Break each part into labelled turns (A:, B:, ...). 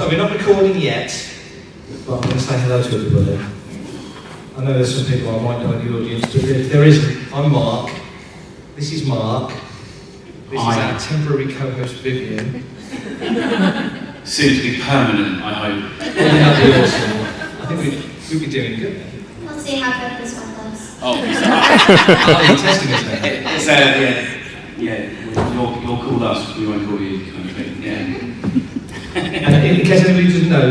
A: we're not recording yet, but I'm going to say hello to everybody. I know there's some people I might know in the audience, but there isn't. I'm Mark. This is Mark. This is our temporary co-host Vivien.
B: Soon to be permanent, I hope.
A: That'd be awesome. I think we'd be doing good then.
C: We'll see how good this one goes.
B: Oh,
A: you're testing us now.
B: So, you'll call us, we won't call you, kind of thing. Yeah.
A: And in case anybody doesn't know,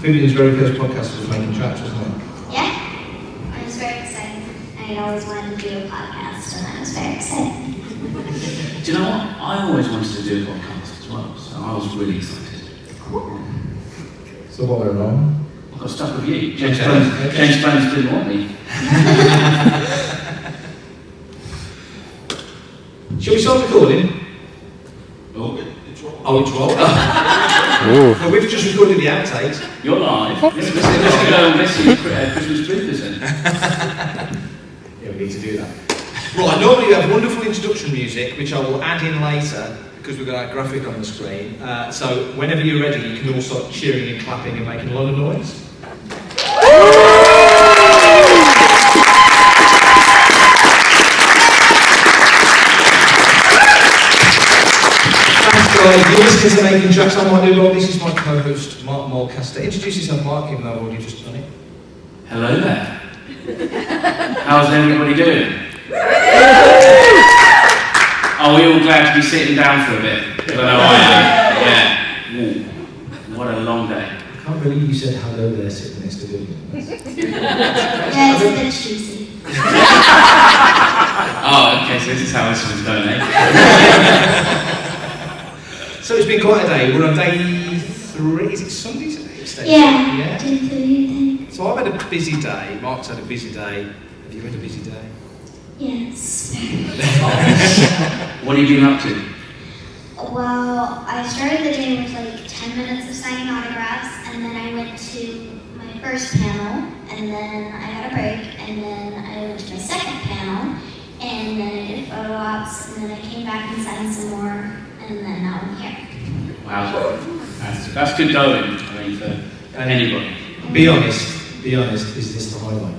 A: Vivien's very first podcast was Making Tracks, wasn't it?
C: Yeah, I was very excited. I had always wanted to do a podcast, and I was very excited.
B: Do you know what? I always wanted to do a podcast as well, so I was really excited.
C: Cool.
A: So what went wrong?
B: I got stuck with you. James Jones didn't want me.
A: Shall we start recording?
B: Oh, it's wrong.
A: Oh, it's rolled. Well, we've just recorded the outtakes.
B: You're live. Let's go and listen to Christmas bloopers then.
A: Yeah, we need to do that. Right, normally we have wonderful introduction music, which I will add in later, because we've got our graphic on the screen. So whenever you're ready, you can all start cheering and clapping and making a lot of noise. Thanks guys, you're listening to Making Tracks. I'm Mark Newbold. This is my co-host, Mark Mulcaster. Introduce yourself, Mark, even though I've already just done it.
B: Hello there. How's everybody doing? Are we all glad to be sitting down for a bit? I know I am. Yeah. Ooh, what a long day.
A: I can't believe you said hello there sitting next to Vivian.
C: Yeah, it's a bit cheesy.
B: Oh, okay, so this is how this one's going, eh?
A: So it's been quite a day. We're on day 3. Is it Sunday today?
C: Yeah. Day 3, I think.
A: So I've had a busy day. Mark's had a busy day. Have you had a busy day?
C: Yes.
B: What have you been up to?
C: Well, I started the day with like 10 minutes of signing autographs, and then I went to my first panel, and then I had a break, and then I went to my second panel, and then I did photo ops, and then I came back and signed some more, and then now I'm here.
B: Wow, that's good going, I mean, for anybody.
A: Be honest, is this the highlight?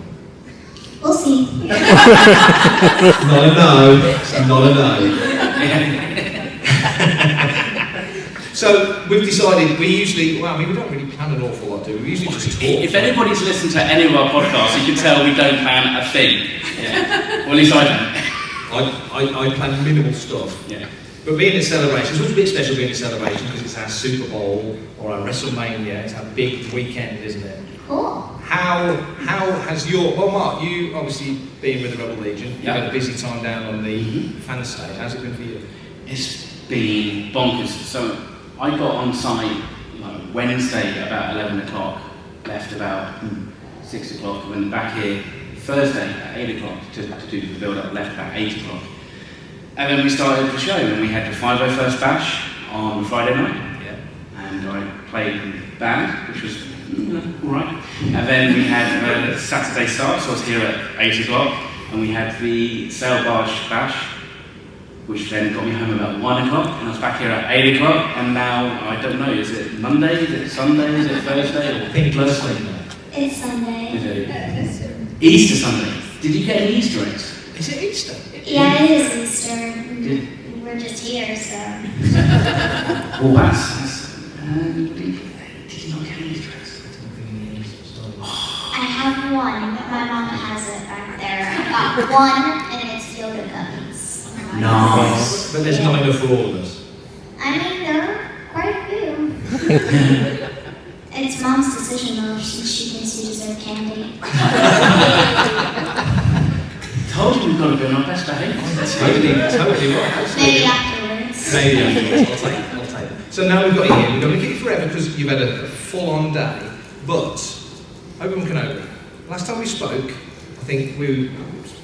C: We'll see.
A: Not a no, not a no. So we've decided, we don't really plan an awful lot, do we? We usually just talk.
B: If anybody's listened to any of our podcasts, you can tell we don't plan a thing. Yeah. Well, at least I don't.
A: I plan minimal stuff.
B: Yeah.
A: But being a celebration, it's a bit special being a celebration because it's our Super Bowl or our WrestleMania. It's our big weekend, isn't it?
C: Cool.
A: How has your... Well, Mark, you obviously being with the Rebel Legion, you've had a busy time down on the fan stage. How's it been for you?
B: It's been bonkers. So I got on site Wednesday about 11 o'clock, left about 6 o'clock, went back here Thursday at 8 o'clock to do the build-up, left about 8 o'clock. And then we started the show, and we had the 501st Bash on Friday night.
A: Yeah.
B: And I played in the band, which was alright. And then we had Saturday start, so I was here at 8 o'clock, and we had the Sail Barge Bash, which then got me home about 1 o'clock, and I was back here at 8 o'clock, and now, I don't know, is it Monday, is it Sunday, is it Thursday, or Thursday?
C: It's Sunday.
B: Is it? Easter Sunday. Did you get any Easter eggs?
A: Is it Easter?
C: Yeah, it is Easter. We're just here, so...
B: Well, that's did you not get any Easter eggs?
C: I have one. My mom has it back there. I got one, and it's Yoda gummies.
B: Nice.
A: But there's not enough for all of us.
C: I mean, there are quite a few. It's Mom's decision, though, since she thinks we deserve candy.
B: Told you we've got to be on our best behaviour.
A: That's totally right.
C: Maybe afterwards.
A: Maybe afterwards. I'll take it. So now we've got you here. We're going to keep you forever because you've had a full-on day. But Obi-Wan Kenobi. Last time we spoke, I think we were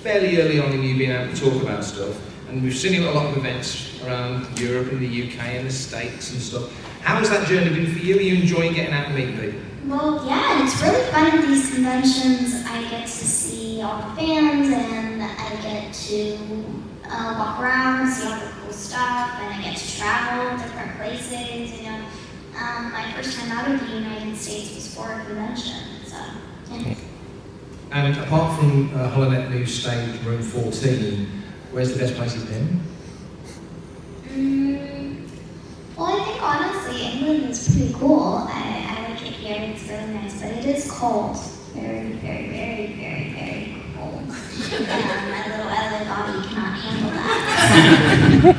A: fairly early on in you being able to talk about stuff, and we've seen you at a lot of events around Europe and the UK and the States and stuff. How has that journey been for you? Are you enjoying getting out and meeting people?
C: Well, yeah, it's really fun at these conventions. I get to see all the fans, and I get to walk around, see all the cool stuff, and I get to travel different places, you know. my first time out of the United States was for a convention, so yeah.
A: And apart from Holonet News Stage Room 14, where's the best place you've been?
C: Well, I think honestly England is pretty cool. I like it here, it's really nice, but it is cold. Very, very, very, very, very cold. My little LA body cannot handle that.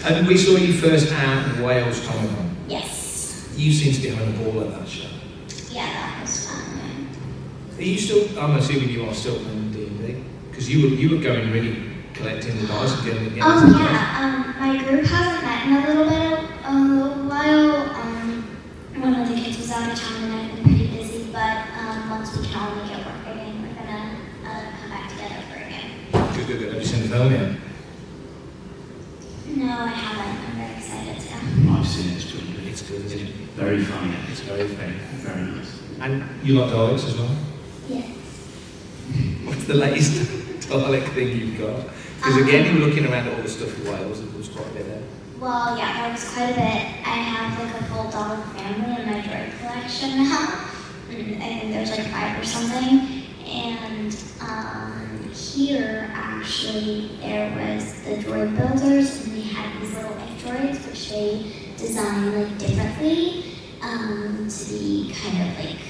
A: And we saw you first at Wales Comic Con.
C: Yes.
A: You seem to be having a ball at that show.
C: Yeah, that was fun.
A: Are you still, I'm assuming you are still playing D&D? Because you were going really collecting the dice and getting the
C: My group hasn't met in a little while. One of the kids was out of town and I've been pretty busy, but once we can all make it work again, we're gonna come back together for a game.
A: Good. Have you seen the film yet?
C: No, I haven't. I'm very excited to.
B: I've seen it, it's pretty good.
A: It's good, isn't it?
B: Very funny.
A: It's very funny.
B: Very nice.
A: And you like Daleks as well?
C: Yes.
A: What's the latest Dalek thing you've got? Because again, you were looking around at all the stuff in Wales, there was quite a bit there.
C: Well, yeah, there was quite a bit. I have like a full dog family in my droid collection now. I think there's like 5 or something. And here, actually, there was the droid builders, and they had these little egg droids, which they designed like differently to be kind of like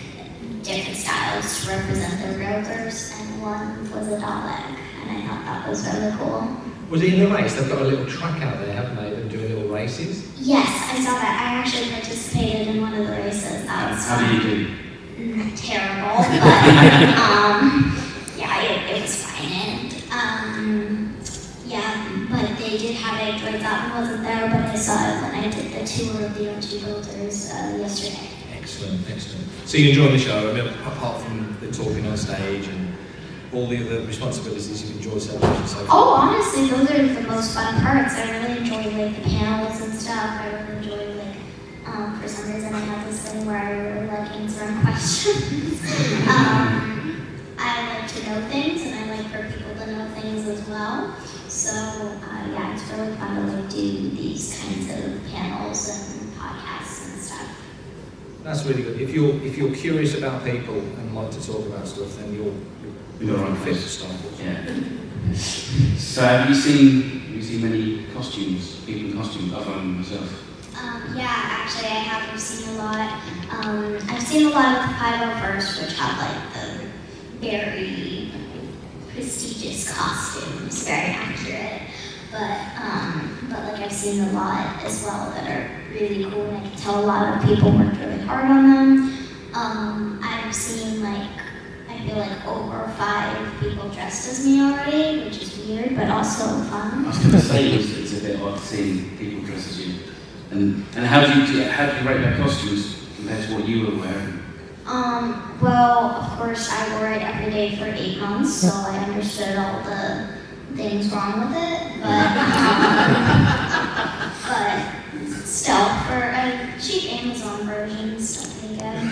C: different styles to represent their builders. And one was a Dalek, and I thought that was really cool.
A: Was it in the race? They've got a little track out there, haven't they? They're doing little races.
C: Yes, I saw that. I actually participated in one of the races. That was
B: How did you do?
C: Terrible, but yeah, it was fine. And but they did have egg droids out. I wasn't there, but I saw it when I did the tour of the OG builders yesterday.
A: Excellent. So you enjoyed the show, I mean, apart from the talking on stage and all the other responsibilities you enjoy so much and so forth?
C: Oh, honestly, those are the most fun parts. I really enjoy like the panels and stuff. I really enjoy like, for some reason I have this thing where I really like answering questions. I like to know things and I like for people to know things as well. So yeah, it's really fun to like do these kinds of panels and podcasts and stuff.
A: That's really good. If you're curious about people and like to talk about stuff, then you're
B: right
A: fit to start with.
B: Yeah. So have you seen many costumes, people in costumes, other than myself?
C: Yeah, actually I have. I've seen a lot. I've seen a lot of the 501st, which have like the very prestigious costumes, very accurate. But like I've seen a lot as well that are really cool, and I can tell a lot of people worked really hard on them. I've seen like, I feel like over 5 people dressed as me already, which is weird, but also fun.
B: I was going to say it's a bit odd seeing people dressed as you. And how do you rate their costumes compared to what you were wearing?
C: Well, of course, I wore it every day for 8 months, so I understood all the things wrong with it. But still, for a cheap Amazon version, still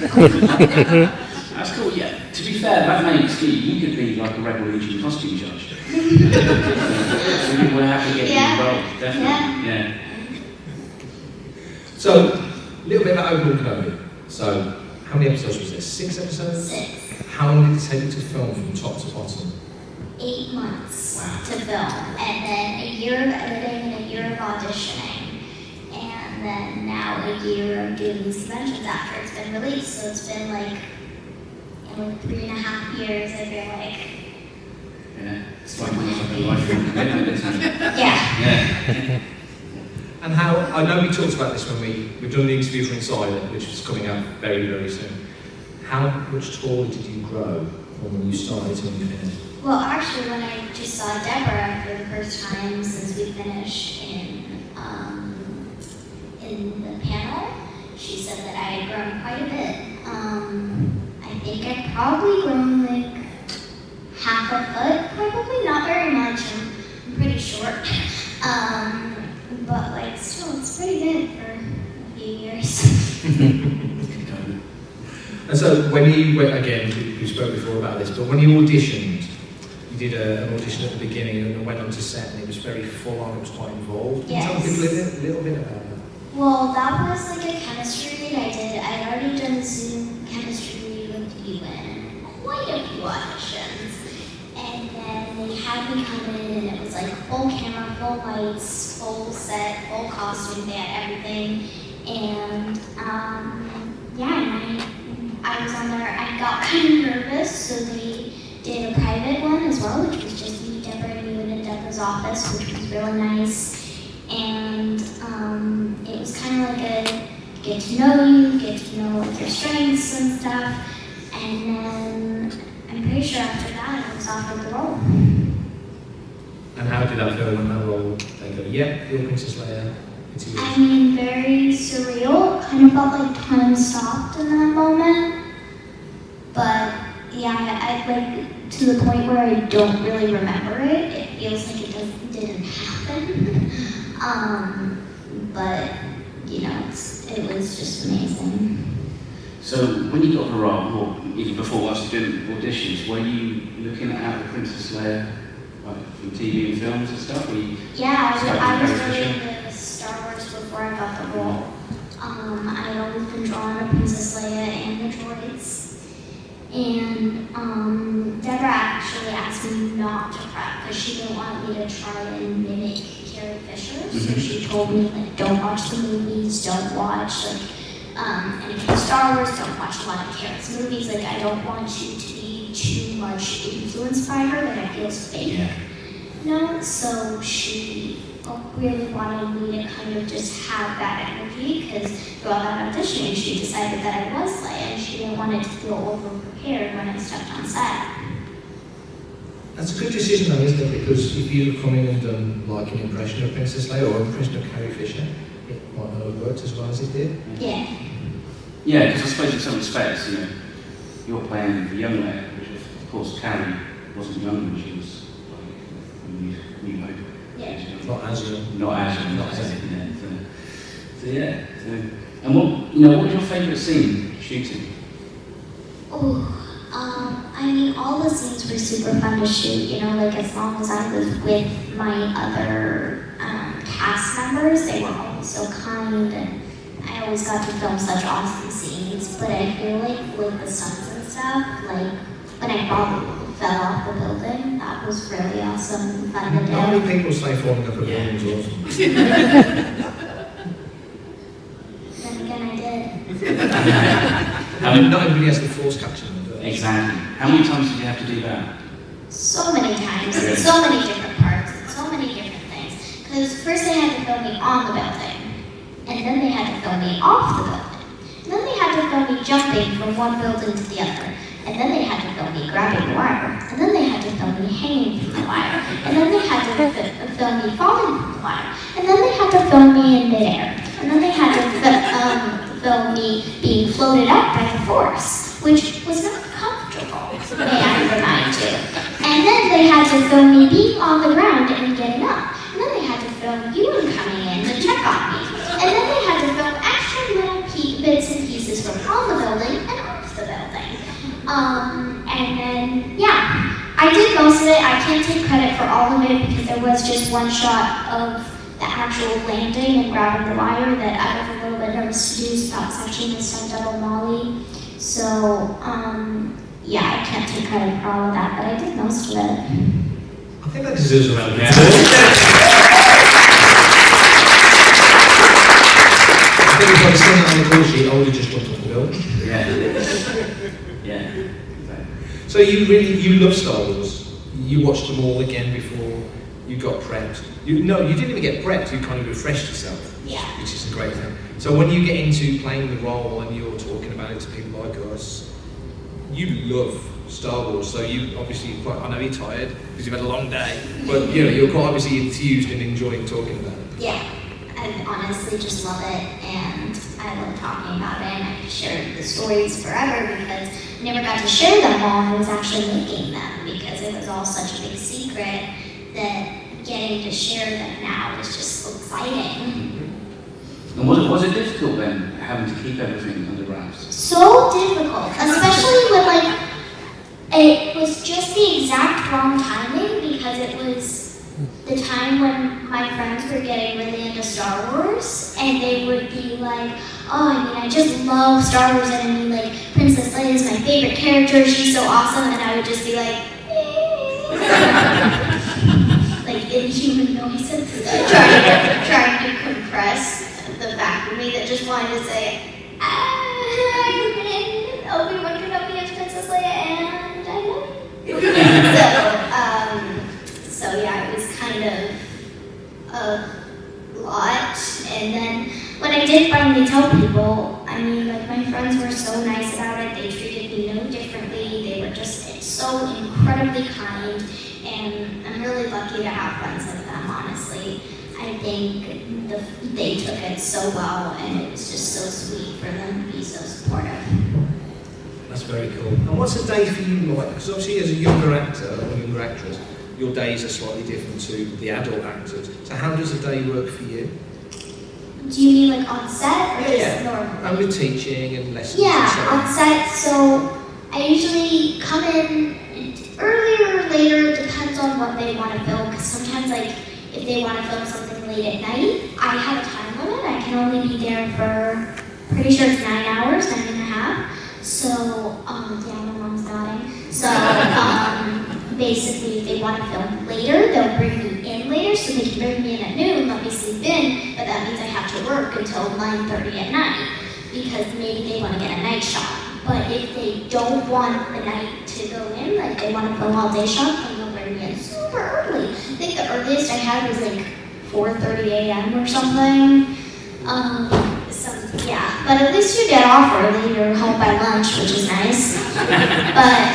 C: pretty good.
B: That's cool, yeah. To be fair, that makes you could be like a Rebel Legion costume judge. We're happy to get you involved, definitely. Yeah.
A: So, a little bit about Obi-Wan Kenobi. So, how many episodes was there? 6 episodes?
C: 6.
A: How long did it take you to film from top to bottom?
C: 8 months
A: Wow.
C: to film, and then a year of editing and a year of auditioning, and then now a year of doing these conventions after it's been released. So it's been like 3.5 years, I feel like.
B: Yeah, it's like a lifelong commitment, isn't it?
C: Yeah.
B: Yeah.
A: And how, I know we talked about this when we've done the interview for Insider, which is coming out very, very soon. How much taller did you grow from when you started to when you finished?
C: Well, actually, when I just saw Deborah for the first time since we finished in the panel, she said that I had grown quite a bit. I think I'd probably grown like half a foot, probably not very much. I'm pretty short, but like still, it's pretty good for a few years.
A: And so when you went, again, we spoke before about this, but when you auditioned, you did an audition at the beginning and then went on to set and it was very full on, it was quite involved. Can you tell people a little bit about that?
C: Well, that was like a chemistry read I did. I had already done a Zoom chemistry read with Vivien, quite a few auditions. And then they had me come in and it was like full camera, full lights, full set, full costume, they had everything. And I was on there, I got kind of nervous, so they did a private one as well, which was just me, Deborah, and you in Deborah's office, which was really nice. And it was kind of like a get to know you, get to know like your strengths and stuff. And then I'm pretty sure after that I was offered the role.
A: And how did that feel when that role, they go, yep, you're Princess Leia, it's yours?
C: I mean, very surreal. Kind of felt like time stopped in that moment. But yeah, I like to the point where I don't really remember it. It feels like it didn't happen. But you know, it was just amazing.
B: So when you got the role, or even before whilst you doing auditions, were you looking at the Princess Leia like from TV and films and stuff?
C: Yeah, I was really into Star Wars before I got the role. I had always been drawn to Princess Leia and the droids. And Deborah actually asked me not to prep because she didn't want me to try and mimic Carrie Fisher. So she told me, like, don't watch the movies, don't watch anything Star Wars, don't watch a lot of Carrie's movies. Like, I don't want you to be too much influenced by her that it feels fake.
B: Yeah.
C: No, so she really wanted me to kind of just have that energy because throughout that audition she decided that I was Leia and she didn't want it to feel over-prepared when I stepped on set.
A: That's a good decision though, isn't it? Because if you come in and done like an impression of Princess Leia or an impression of Carrie Fisher, it might not have worked as well as it did.
C: Yeah.
B: Yeah, because I suppose in some respects, you know, you're playing the young Leia, which of course Carrie wasn't young when she was like New Hope.
C: Yeah.
A: Not as young.
B: Not as young,
A: Not as
B: yeah. So yeah. And what was your favourite scene shooting?
C: I mean, all the scenes were super fun to shoot, you know, like as long as I was with my other cast members, they were always so kind and I always got to film such awesome scenes, but I feel like with the stunts and stuff, like when I fell off the building, that was really awesome and fun to do.
A: How many people say falling off a building was awesome?
C: Then again, I did.
A: Not everybody has the force catching them, do they?
B: Exactly. How many times did you have to do that?
C: So many times, in so many different parts, and so many different things. Because first they had to film me on the building, and then they had to film me off the building. And then they had to film me jumping from one building to the other. And then they had to film me grabbing the wire. And then they had to film me hanging from the wire. And then they had to film me falling from the wire. And then they had to film me in midair. And then they had to film me being floated up by the force, which was not comfortable, may I remind you. And then they had to film me being on the ground and getting up. And then they had to film Ewan coming in to check on me. And then they had to film extra little bits and pieces from on the building and off the building. And then, yeah, I did most of it. I can't take credit for all of it because there was just one shot of the actual landing and grabbing the wire that I was a little bit nervous to do, so that was actually my stunt double Molly. So, yeah, I can't take credit for all of that, but I did most of it.
A: I think that deserves a round of applause. I think if I'd seen that on the call sheet, I would have just jumped off the building.
B: Yeah.
A: So you love Star Wars. You watched them all again before you got prepped. You didn't even get prepped. You kind of refreshed yourself,
C: Yeah.
A: which is a great thing. So when you get into playing the role and you're talking about it to people like us, you love Star Wars. So you obviously I know you're tired because you've had a long day, but you're quite obviously enthused and enjoying talking about it.
C: Yeah, I honestly just love it, and I love talking about it, and I could share the stories forever because I never got to share them while I was actually making them because it was all such a big secret that getting to share them now is just so exciting.
B: And was it difficult then, having to keep everything under wraps?
C: So difficult, especially when it was just the exact wrong timing because it was the time when my friends were getting really into Star Wars, and they would be like, oh, I mean, I just love Star Wars, and I mean, like, Princess Leia is my favorite character, she's so awesome, and I would just be like, like inhuman noises, trying to compress the back of me that just wanted to say, I'm in Obi-Wan Kenobi as Princess Leia, and I love you. So yeah, it was kind of a lot. And then when I did finally tell people, I mean, like, my friends were so nice about it. They treated me no differently. They were just so incredibly kind. And I'm really lucky to have friends like them, honestly. I think they took it so well, and it was just so sweet for them to be so supportive.
A: That's very cool. And what's a day for you like? Because obviously as a younger actor or a younger actress, your days are slightly different to the adult actors. So how does a day work for you?
C: Do you mean like on set or just normal?
A: And with teaching and lessons.
C: Yeah, on set. So I usually come in earlier or later, depends on what they want to film. Because sometimes, like, if they want to film something late at night, I have a time limit. I can only be there for, pretty sure it's 9 hours, 9.5. So, yeah, my mom's nodding. So, basically, if they want to film later, they'll bring me in later, so they can bring me in at noon, let me sleep in, but that means I have to work until 9:30 at night, because maybe they want to get a night shot. But if they don't want the night to go in, like they want to film all day shot, then they'll bring me in super early. I think the earliest I had was like 4:30 a.m. or something. Yeah, but at least you get off early. You're home by lunch, which is nice. But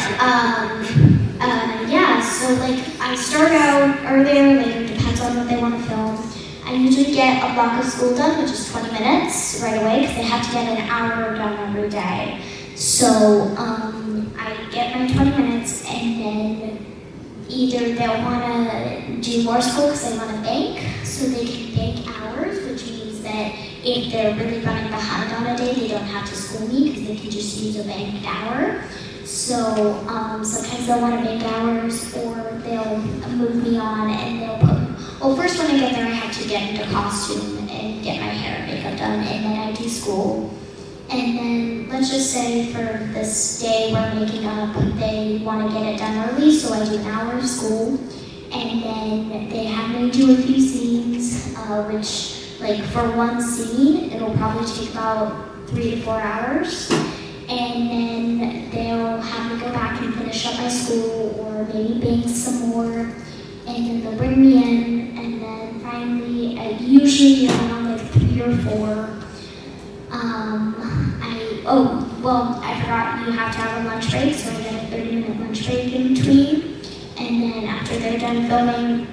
C: yeah, so like I start out earlier, later, depends on what they want to film. I usually get a block of school done, which is 20 minutes right away, because they have to get an hour done every day. So I get my 20 minutes, and then either they'll want to do more school because they want to bank, so they can bank hours, which means that if they're really running behind on a day, they don't have to school me because they can just use a banked hour. So sometimes they'll want to bank hours, or they'll move me on and they'll put, well, first when I get there, I have to get into costume and get my hair and makeup done, and then I do school. And then let's just say for this day we're making up, they want to get it done early, so I do an hour of school, and then they have me do a few scenes, which, like, for one scene, it'll probably take about 3 to 4 hours. And then they'll have me go back and finish up my school, or maybe bank some more. And then they'll bring me in, and then finally, usually around like 3 or 4, I forgot you have to have a lunch break, so I get a 30-minute lunch break in between. And then after they're done filming,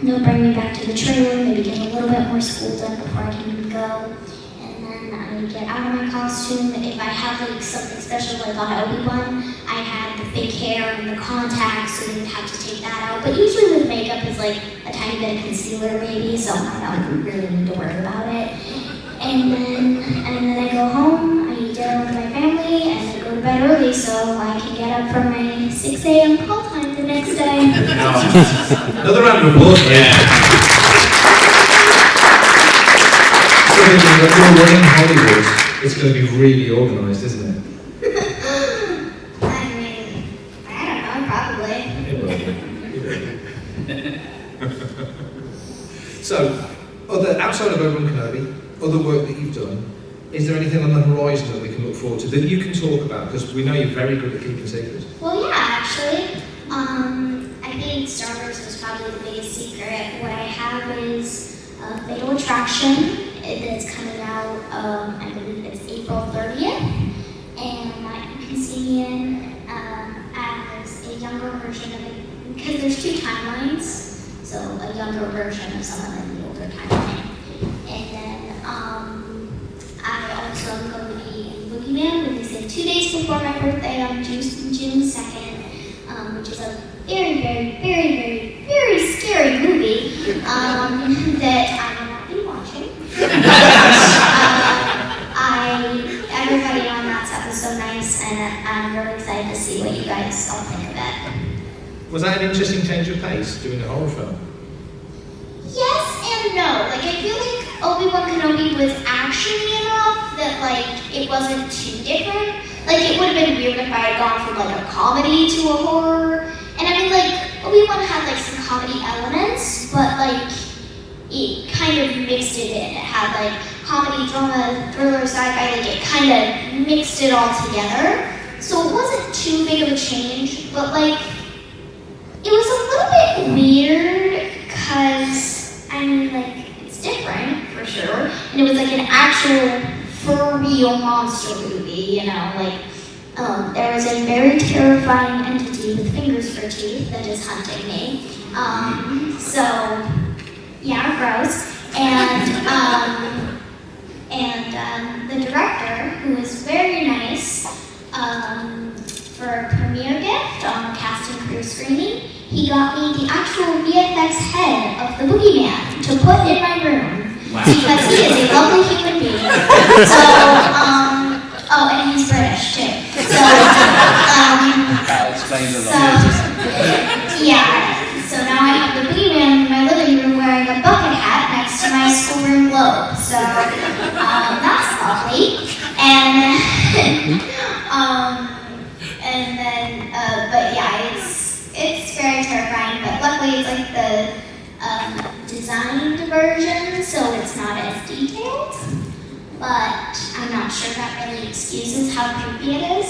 C: they'll bring me back to the trailer, maybe get a little bit more school done before I can even go. And then I get out of my costume. If I have like something special, like on Obi-Wan, I had the fake hair and the contacts, so they would have to take that out. But usually with makeup, it's like a tiny bit of concealer maybe, so I don't really need to worry about it. And then I go home, I eat dinner with my family, and I go to bed early so I can get up for my 6 a.m. call time the next day.
A: Another round of applause. Yeah. So when you're running Hollywood, it's going to be really organised, isn't it?
C: I mean, I don't know, probably.
A: It will. So, outside of Obi-Wan Kenobi, other work that you've done, is there anything on the horizon that we can look forward to that you can talk about? Because we know you're very good at keeping secrets.
C: Well, yeah, actually. I think Star Wars was probably the biggest secret. What I have is a Fatal Attraction that's coming out, I believe it's April 30th. And that you can see me in as a younger version of it, because there's 2 timelines. So a younger version of someone in the older timeline. And then I also am going to be in Boogeyman, releasing 2 days before my birthday on June 2nd, which is a very, very, very, very, very scary movie that I will not be watching. Everybody on that stuff is so nice, and I'm really excited to see what you guys all think of it.
A: Was that an interesting change of pace, doing a horror film?
C: Yes don't know. Like, I feel like Obi-Wan Kenobi was actually enough that, like, it wasn't too different. Like, it would have been weird if I had gone from, like, a comedy to a horror. And I mean, like, Obi-Wan had, like, some comedy elements, but, like, it kind of mixed it in. It had, like, comedy, drama, thriller, sci-fi, like, it kind of mixed it all together. So it wasn't too big of a change, but, like, it was a little bit weird, because, I mean, like, it's different, for sure. And it was, like, an actual, for real monster movie, you know, like, there was a very terrifying entity with fingers for teeth that is hunting me. So, yeah, gross. And the director, who was very nice, for a premiere gift on the cast and crew screening, he got me the actual VFX head of the Boogeyman to put in my room.
B: Wow.
C: Because he is a lovely human being. So, oh, and he's British too. So,
B: That explains a lot.
C: yeah. So now I have the Boogeyman in my living room wearing a bucket hat next to my schoolroom globe. So, that's lovely. And then, but yeah, it's very terrifying, but luckily it's like the designed version, so it's not as detailed. But I'm not sure that really excuses how creepy it is.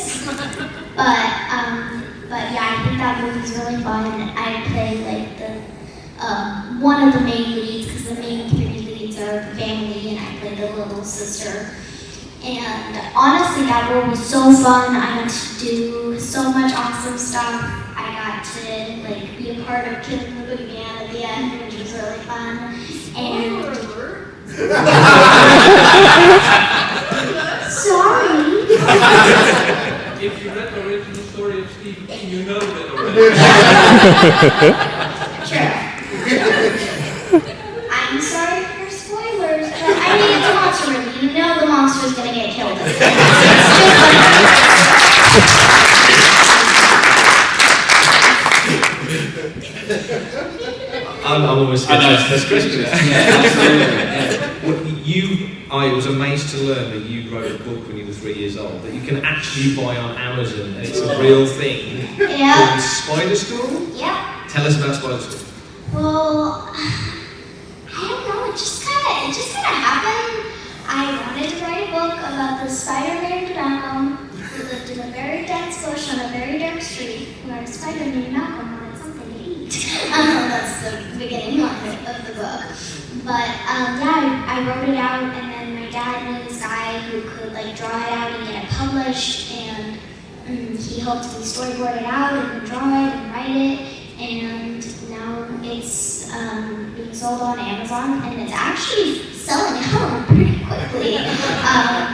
C: But yeah, I think that movie's really fun. I play like the one of the main leads, because the main three leads are family, and I play the little sister. And honestly, that role was so fun. I got to do so much awesome stuff. I got to like be a part of killing the boogeyman at the end, which was really fun. And sorry.
D: If you read the original story of Stephen King, you know that already.
C: True. I'm sorry for spoilers, but I mean, it's a monster movie. You know the monster's gonna get killed.
A: I'm almost
B: I know.
A: this question.
B: Yeah, absolutely.
A: Yeah. I was amazed to learn that you wrote a book when you were 3 years old that you can actually buy on Amazon, and it's a real thing.
C: Yeah.
A: Called Spider School?
C: Yeah.
A: Tell us about Spider School.
C: Well, I don't know. It just kind of happened. I wanted to write a book about the Spider-Man Malcolm who lived in a very dense bush on a very dark street where Spider-Man Malcolm wanted something to eat. That's the beginning of the book. But yeah, I wrote it out, and then my dad knew this guy who could like draw it out and get it published, and he helped me storyboard it out and draw it and write it, and now it's being sold on Amazon, and it's actually selling out pretty quickly,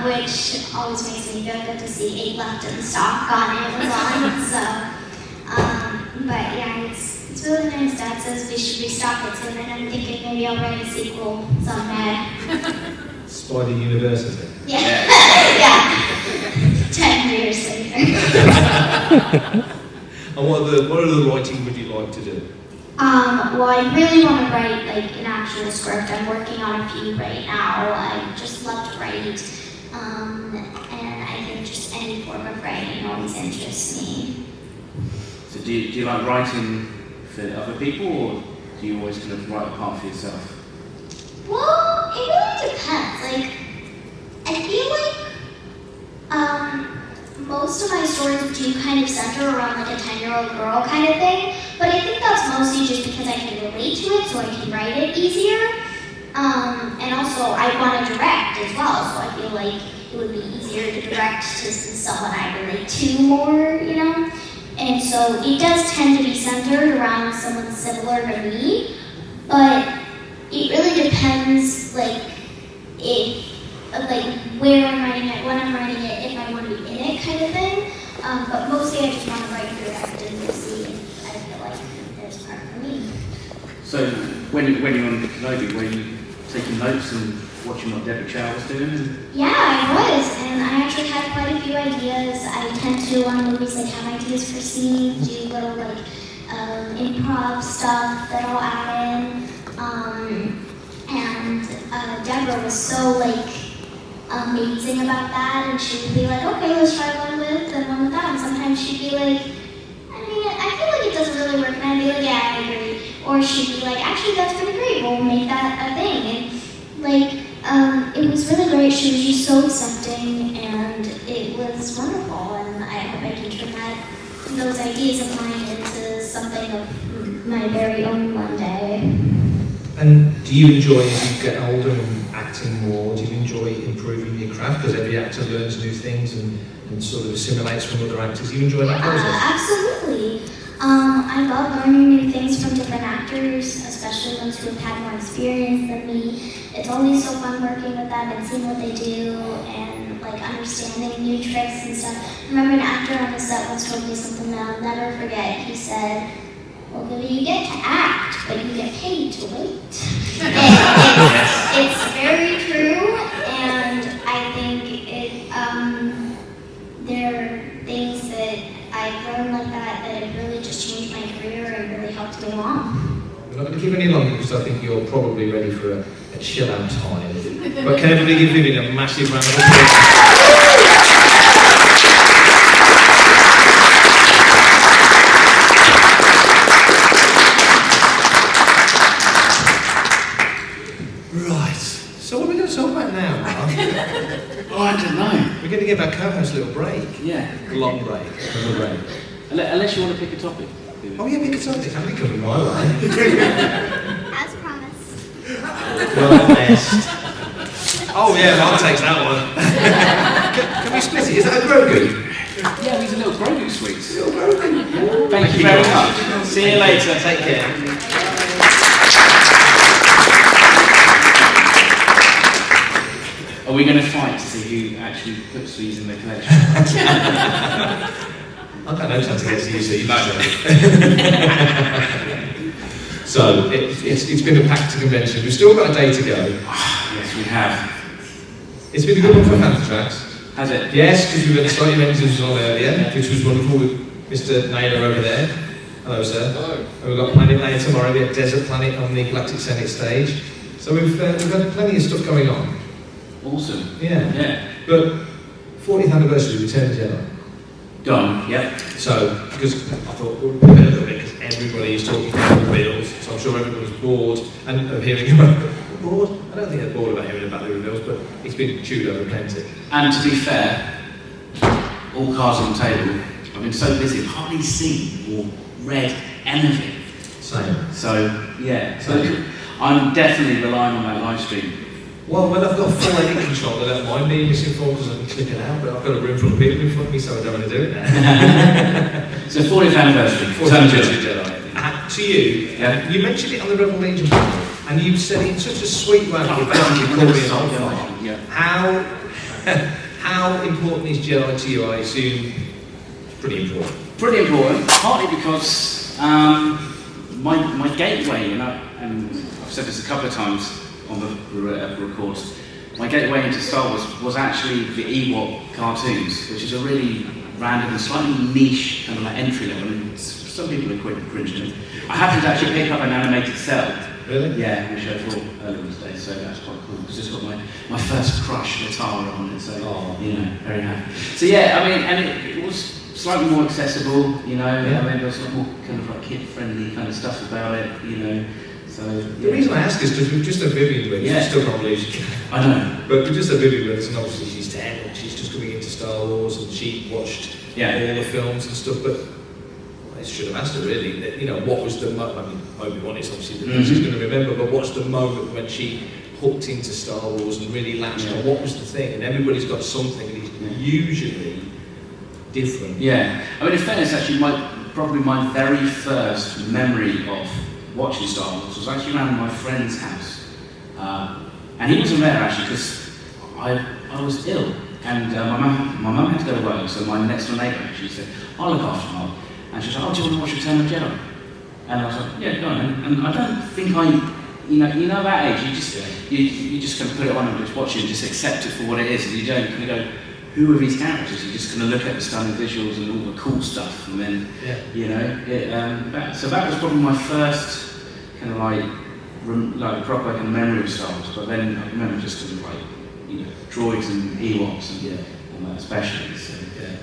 C: which always makes me feel good to see 8 left in stock on Amazon. So, but yeah, it's really nice. Dad says we should restock it soon, and I'm thinking maybe I'll write a sequel someday.
A: Spider University.
C: Yeah, yeah. 10 years later.
A: And what other writing would you like to do?
C: Well, I really want to write like an actual script. I'm working on a few right now. I just love to write, and I think just any form of writing always interests me.
B: So do you like writing for other people, or do you always kind of write a part for yourself?
C: Well, it really depends. Like, I feel like most of my stories do kind of center around like a 10-year-old girl kind of thing, but I think that's mostly just because I can relate to it, so I can write it easier. And also, I want to direct as well, so I feel like it would be easier to direct to someone I relate to more, you know? And so it does tend to be centered around someone similar to me, but it really depends, like, where I'm writing it, when I'm writing it, if I want to be in it, kind of thing. But mostly I just want to write and direct and see if I feel like there's part for me.
B: So when you're on Kenobi, were you taking notes and watching what Deborah Chow was doing?
C: Yeah, I was, and I actually had quite a few ideas. I tend to, on movies, like, have ideas for scenes, do little, like, improv stuff that I'll add in. And Deborah was so like amazing about that, and she would be like, okay, let's try one with and one without. And sometimes she'd be like, I feel like it doesn't really work, and I'd be like, yeah, I agree. Or she'd be like, actually, that's pretty great. We'll make that a thing. And like, it was really great. She was just so accepting, and it was wonderful. And I hope I can turn those ideas of mine into something of my very own one day.
A: And do you enjoy, as you get older and acting more, do you enjoy improving your craft? Because every actor learns new things and sort of assimilates from other actors. Do you enjoy that process?
C: Absolutely. I love learning new things from different actors, especially ones who have had more experience than me. It's always so fun working with them and seeing what they do and like understanding new tricks and stuff. I remember an actor on the set once told me something that I'll never forget. He said, well, you get to act, but you get paid to wait. It's very true, and I think there are things that I've learned like that have really just changed my career and really helped me along.
A: We're not going to keep any longer because I think you're probably ready for a chill out time. But can everybody give Vivien a massive round of applause? So what are we going to talk about now, Mark?
B: Oh, I don't know.
A: We're going to give our co-host a little break.
B: Yeah.
A: A long break. Another break.
B: Unless you want to pick a topic.
A: Oh yeah, pick a topic. How many coming my way?
C: As promised.
A: Well, best. Oh yeah, Mark takes that one. Can we split it? Is that a Grogu?
B: Yeah, these are little Grogu sweets.
A: Little Grogu.
B: Thank you very much.
A: See you later. Take care.
B: Are we going to fight to see who actually puts these in the collection?
A: I've got no chance against you, so you know. So, it's been a packed convention. We've still got a day to go.
B: Yes, we have.
A: It's been a good one for Fantha Tracks.
B: Has it?
A: Yes, because we had Slightly Mentions on earlier, which was wonderful with Mr. Naylor over there. Hello, sir. Hello. And we've got Planet Leia tomorrow. We have Desert Planet on the Galactic Senate stage. So we've had plenty of stuff going on.
B: Awesome.
A: Yeah. But 40th anniversary of Return of the Jedi.
B: Done. Yep.
A: So, because I thought we'll pivot a little bit because everybody is talking about the reveals, so I'm sure everyone's bored and of hearing about bored. I don't think they're bored about hearing about the reveals, but it's been chewed over plenty.
B: And to be fair, all cards on the table. I've been so busy, I've hardly seen or read anything.
A: Same.
B: So yeah. So I'm definitely relying on that live stream.
A: Well, when I've got full edit control, I don't mind being misinformed because I can click it out, but I've got a room full of people in front of me, so I don't want to do it now.
B: So 40th anniversary.
A: 40th anniversary Jedi. To you, you mentioned it on the Rebel Legion panel, and you've said it in such a sweet way, you basically called me an old fan.
B: Yeah.
A: How important is Jedi to you? I assume it's pretty important.
B: Pretty important, partly because my gateway, and I've said this a couple of times on the records, my gateway into Star Wars was actually the Ewok cartoons, which is a really random and slightly niche kind of like entry level, and some people are quite cringing. I happened to actually pick up an animated cell.
A: Really?
B: Yeah, which I thought earlier today, so that's quite cool, because it's got my first crush Latara on it, so, you know, very happy. So yeah, I mean, and it was slightly more accessible, you know, I mean, there was a lot more kind of like kid-friendly kind of stuff about it, you know. So,
A: the reason I ask is because we've just had Vivien with us, still can't believe she
B: I know.
A: But we just had Vivien with us, and obviously she's 10, and she's just coming into Star Wars, and she watched all the films and stuff, but I should have asked her really, that, you know, what was the moment, I mean, Obi-Wan is obviously the thing she's going to remember, but what's the moment when she hooked into Star Wars and really latched on, what was the thing? And everybody's got something, and it's usually different.
B: Yeah, I mean, in fairness, actually, probably my very first memory of watching Star Wars was actually around my friend's house, and he wasn't there actually because I was ill, and my mum had to go to work, so my next door neighbour actually said, "I'll look after Mark," and she was like, "Oh, do you want to watch Return of the Jedi?" And I was like, "Yeah, go on." And I don't think you know that age, you just kind of put it on and just watch it and just accept it for what it is, and you don't kind of go, who are these characters? You're just going to look at the stunning visuals and all the cool stuff, and then, you know, so that was probably my first kind of like like proper kind of memory of Star Wars, but then I remember just kind of like, you know, droids and Ewoks and that especially. So,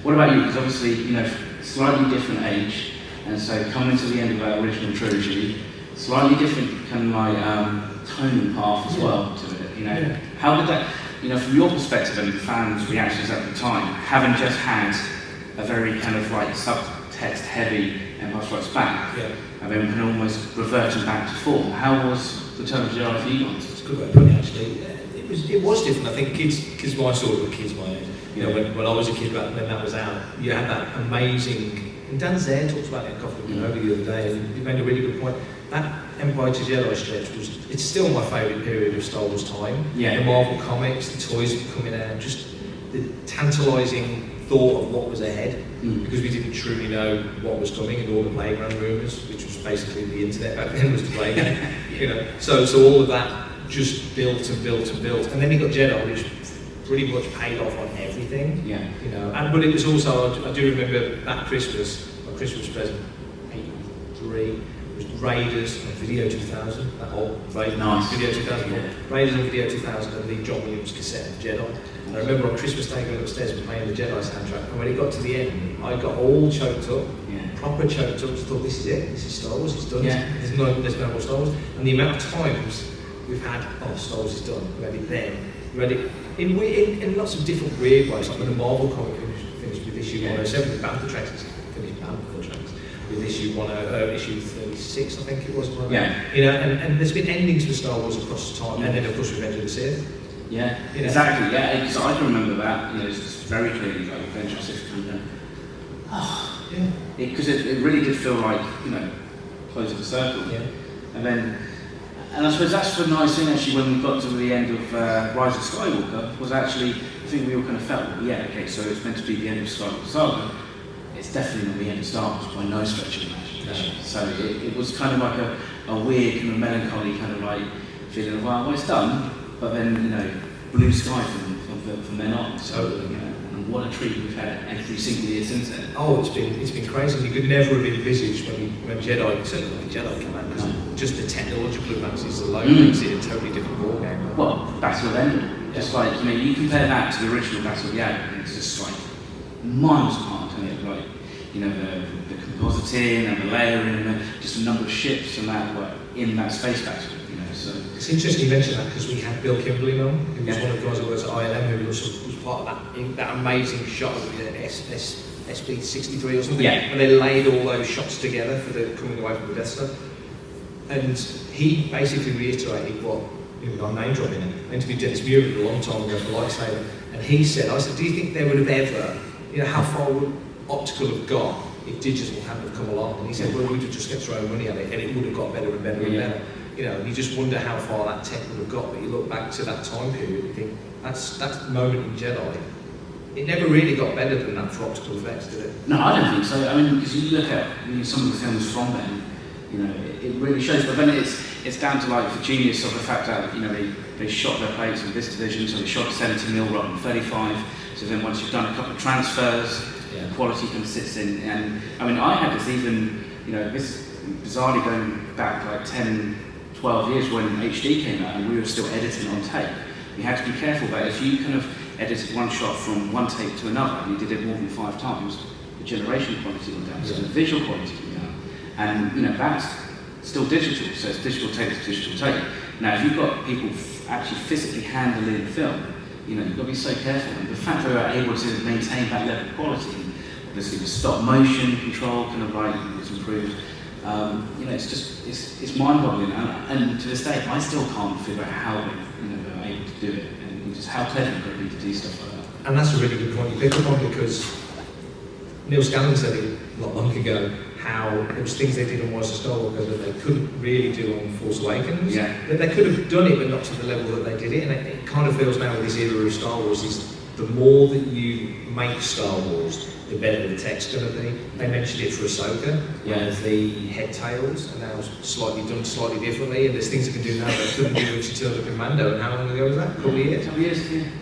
B: what about you? Because obviously, you know, slightly different age, and so coming to the end of that original trilogy, slightly different kind of like tone and path as well to it. You know, how did that, you know, from your perspective and the fans' reactions at the time, having just had a very kind of like subtext heavy Empire Strikes Back, and then kind of almost reverting back to form. How was Return of the Jedi for you guys?
A: It's a good way of putting it, actually. It was different. I think kids my sort of kids my age. You know, when I was a kid back when that was out, you had that amazing. And Dan Zare talks about it in Coffee with Kenobi the other day, and he made a really good point. That Empire to Jedi stretch it's still my favourite period of Star Wars time. The Marvel comics, the toys that were coming out, just the tantalising thought of what was ahead, because we didn't truly know what was coming, and all the playground rumours, which was basically the internet back then, was the playground. You know, so all of that just built and built and built, and then you got Jedi, which pretty much paid off on everything. You know, but it was also, I do remember that Christmas, my Christmas present, 83. Was Raiders and Video 2000, that whole Raiders Video 2000, Raiders and Video 2000, and the John Williams cassette of Jedi. And I remember on Christmas Day going upstairs and playing the Jedi soundtrack, and when it got to the end, I got all choked up, proper choked up. I thought, this is it, this is Star Wars, it's done. There's no more Star Wars. And the amount of times we've had, Star Wars is done, we had it then, we had it in lots of different weird ways, like when the Marvel comic finished with issue 107, the Bantha Tracks finished Bantha Tracks. With issue 36, I think it was. You know, and there's been endings for Star Wars across time, and then of course Revenge of the Sith.
B: You know? Exactly. Because I can remember that. You know, it's very clearly like Revenge of the Sith. Because it really did feel like, you know, closing the circle. And I suppose that's the nice thing actually when we got to the end of Rise of Skywalker was actually the thing we all kind of felt. So it's meant to be the end of Skywalker Saga. It's definitely not the end of Star Wars by no stretch of the imagination. So it was kind of like a weird kind of melancholy kind of like feeling of, well, it's done, but then, you know, blue sky from then on. So, you know, and what a treat we've had every single year since then.
A: It's been crazy. You could never have envisaged when Jedi, certainly when Jedi came out, because just the technological advances alone makes it a totally different ballgame.
B: Well, Battle of Endor. Just like, you know, you compare that to the original Battle of Yavin, and it's just like miles apart, and it like, you know, the compositing and the layering and just a number of ships and that were in that space battle, you know. So
A: it's interesting you mention that because we had Bill Kimberley on, who was one of the guys who was at ILM, who was part of that amazing shot of SB-63 or something, and they laid all those shots together for the coming away from the Death Star. And he basically reiterated what, you know, I'm name dropping it. I interviewed Dennis Muir a long time ago for Lightsaber, and he said, I said, do you think they would have ever, you know, how far would optical have got if digital hadn't have come along? And he said, well, we'd have just kept throwing money at it, and it would have got better and better and better. You know, and you just wonder how far that tech would have got, but you look back to that time period and think, that moment in Jedi, it never really got better than that for optical effects, did it?
B: No, I don't think so. I mean, because you look at some of the films from then, you know, it really shows, but then it's down to like the genius of the fact that, you know, they shot their plates with this division, so they shot 70mm rather than 35, so then once you've done a couple of transfers, the quality kind of sits in. And I mean, I had this even, you know, this bizarrely going back like 10, 12 years when HD came out and we were still editing on tape. You had to be careful that if you kind of edited one shot from one tape to another and you did it more than 5 times, the generation quality went down, so the visual quality went down. And, you know, that's still digital, so it's digital tape to digital tape. Now, if you've got people actually physically handling film, you know, you've got to be so careful. And the fact that we were able to maintain that level of quality, obviously the stop motion control kind of like was improved. You know, it's just, it's mind-boggling. And to this day, I still can't figure out how they're able to do it, and just how clever they've got to be to do stuff like that.
A: And that's a really good point you pick up on, because Neil Scanlon said it not long ago, how there was things they did on Rise of Skywalker that they couldn't really do on Force Awakens. That they could have done it, but not to the level that they did it. And it kind of feels now with this era of Star Wars is the more that you make Star Wars, the better the tech's going to be. They mentioned it for Ahsoka, where the head tails are now done slightly differently, and there's things they can do now that they couldn't do when she turned up in Mando. And how long ago was that? A couple of years.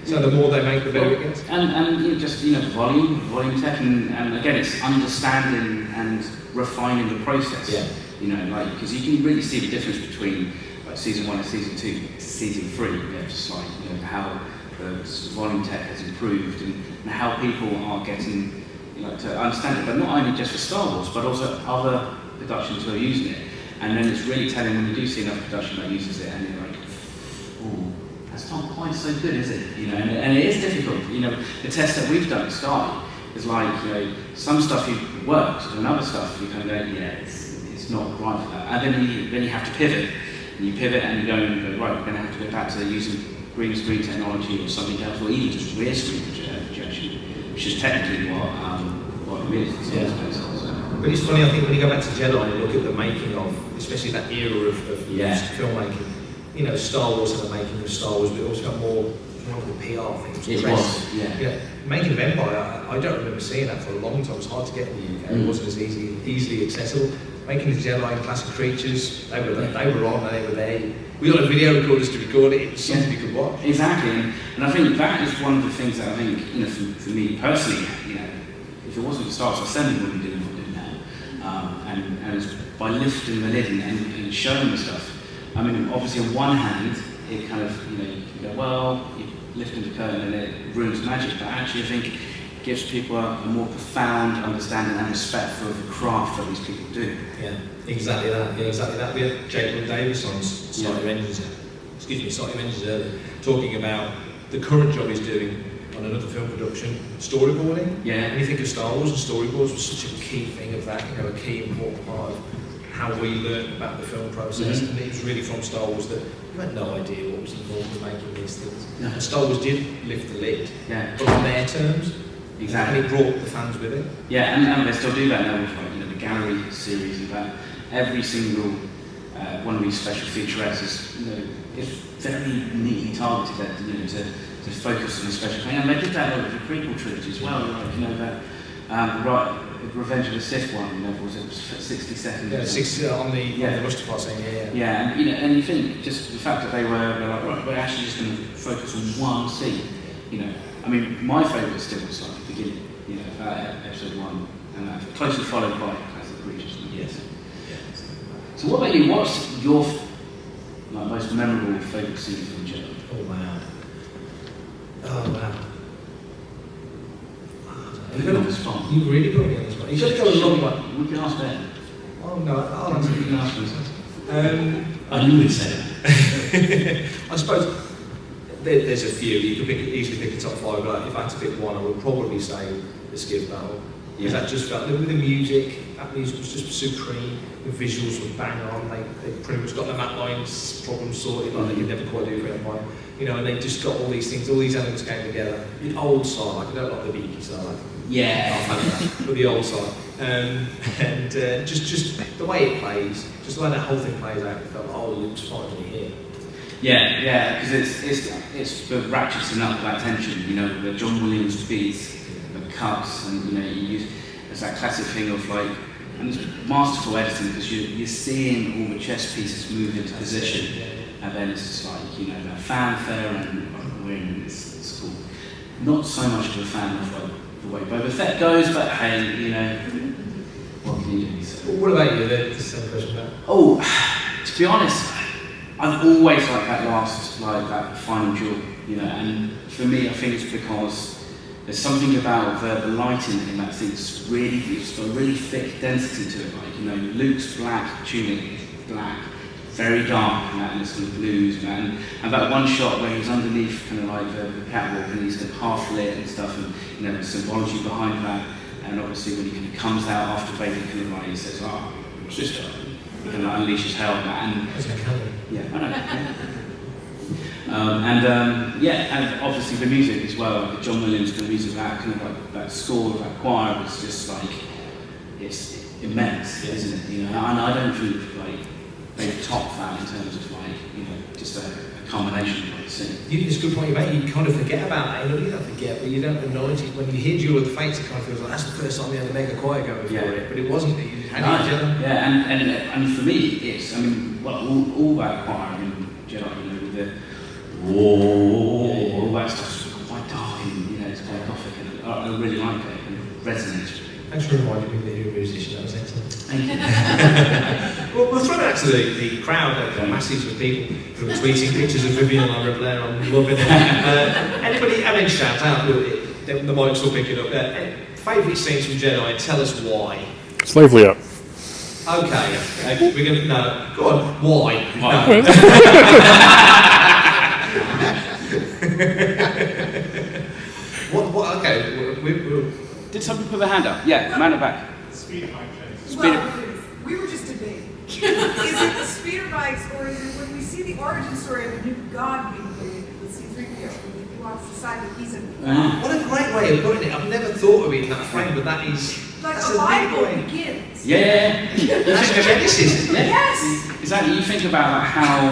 A: So the more they make, the better it gets.
B: And you know, just, you know, volume tech, and again, it's understanding and refining the process. You know, like, because you can really see the difference between like like season 1 and season 2 to season 3, just like how the volume tech has improved and how people are getting to understand it, but not only just for Star Wars, but also other productions who are using it. And then it's really telling when you do see another production that uses it, and you're like, oh, that's not quite so good, is it? And it is difficult. The test that we've done at Sky is like, some stuff works, and other stuff you kind of go, yeah, it's not right for that. And then you have to pivot, and you pivot and you go and go, right, we're going to have to go back to using green screen technology or something else, or even just rear screen projection, which is technically what it is.
A: But it's funny, I think when you go back to Jedi and look at the making of, especially that era of filmmaking, Star Wars and the making of Star Wars, but it also got more of the PR things.
B: It was, yeah.
A: Making of Empire, I don't remember seeing that for a long time. It was hard to get in the UK. It wasn't as easily accessible. Making the Jedi and Classic Creatures, they were on, they were there. We got a video recorders to record it. It was something you could watch.
B: Exactly, and I think that is one of the things that I think, for me personally, if it wasn't for Star Wars, I certainly wouldn't do what I'm doing now. And it's by lifting the lid and showing the stuff. I mean, obviously on one hand, it kind of, you go, well, you're lifting the curtain and it ruins magic, but actually I think it gives people a more profound understanding and respect for the craft that these people do.
A: Yeah, exactly that. We had Jake Davis on Slightly Engines earlier, talking about the current job he's doing on another film production, storyboarding.
B: Yeah.
A: When you think of Star Wars, and storyboards was such a key thing of that, a key important part of how we learned about the film process. And it was really from Star Wars that you had no idea what was involved in making these things.
B: No.
A: And Star Wars did lift the lid, but on their terms.
B: Exactly.
A: And it brought the fans with it.
B: Yeah, and they still do that now with the gallery series. In fact, every single one of these special featurettes is very neatly targeted at to focus on a special thing. And they did that with the prequel trilogy as well. Revenge of the Sith one, was it 60 seconds?
A: Yeah, 60 on the Mustafar saying,
B: Yeah, and you think just the fact that they were like, right, we're actually just going to focus on one scene. I mean, my favourite still was like the beginning, episode 1, and closely followed by Classic Creatures.
A: Yes.
B: So what about you? What's your most memorable favourite scene from Jedi?
A: Oh wow.
B: You got on the spot.
A: You really got me on the spot. You should go a long way.
B: We can ask Ben.
A: Oh no, I'll answer.
B: You can ask Ben.
E: I knew you'd say that.
A: I suppose there's a few. You could easily pick a top 5, but if I had to pick one, I would probably say the Skiff Battle. Because that just felt, with the music, that music was just supreme. The visuals were bang on. They pretty much got the map lines problem sorted, like they could never quite do for Empire. And they just got all these things, all these elements came together. The old style, I don't like the beaky style. But the old style. Just the way it plays, just the way that whole thing plays out, it felt like, Luke's finally here.
B: Yeah, because it's for ratcheting up that tension, the John Williams beats, the cuts, and it's that classic thing of like, and it's masterful editing because you're seeing all the chess pieces move into position, and then it's just like that fanfare and it's cool. Not so much of a fan of like the way Boba Fett goes, but hey, what can you do? So.
A: What about you? The same question about.
B: Oh, to be honest. I've always liked that that final duel, and for me, I think it's because there's something about the lighting in that thing. It's got a really thick density to it. Luke's black tunic is black, very dark, and it's kind of blues, and that one shot where he's underneath kind of like the catwalk and he's kind of half lit and stuff, and the symbology behind that, and obviously when he kind of comes out after Vader kind of like he says, "Oh, what's this stuff?" He kind of unleashes hell on that, and yeah, I know. And obviously the music as well, like the John Williams kind of music, that kind of like that score of that choir was just like it's immense, isn't it? And I don't think like they've topped that in terms of like just a combination of the scene.
A: It's a good point you make. You kind of forget about that. You don't forget, but you don't acknowledge it. When you hear Duel of the Fates, it kind of feels like that's the first time you had a mega choir going for it, but it wasn't. You had each other.
B: Yeah, and for me, it's all that choir in Jedi, with the all that stuff's quite dark and it's quite gothic, and I really like it and it resonates.
A: Thanks for reminding me that you're a musician. That was excellent.
B: Thank you.
A: Well, we'll throw that out to the crowd. There were masses of people who were tweeting pictures of Vivien Lyra Blair. I'm loving it. Anybody, shout out. The mic's all picking up. Favourite scenes from Jedi, and tell us why.
F: Slave Leia.
A: Okay, we're going to... No, go on, why? No. what, okay, we'll...
B: Did somebody put their hand up? Yeah, man at back.
G: Speeder bike chase.
H: Well, we were just debating. Is it the speeder bikes, or is it when we see the origin story of the new god being created with C-3PO, when he wants to decide that he's a...
A: What a great way of putting it. I've never thought of it in that frame, but that is...
H: Like
A: that's
H: the
A: a big
H: Bible
A: way.
H: begins.
B: Yeah.
A: That's Genesis, isn't it?
H: Yes!
B: Exactly. You think about like how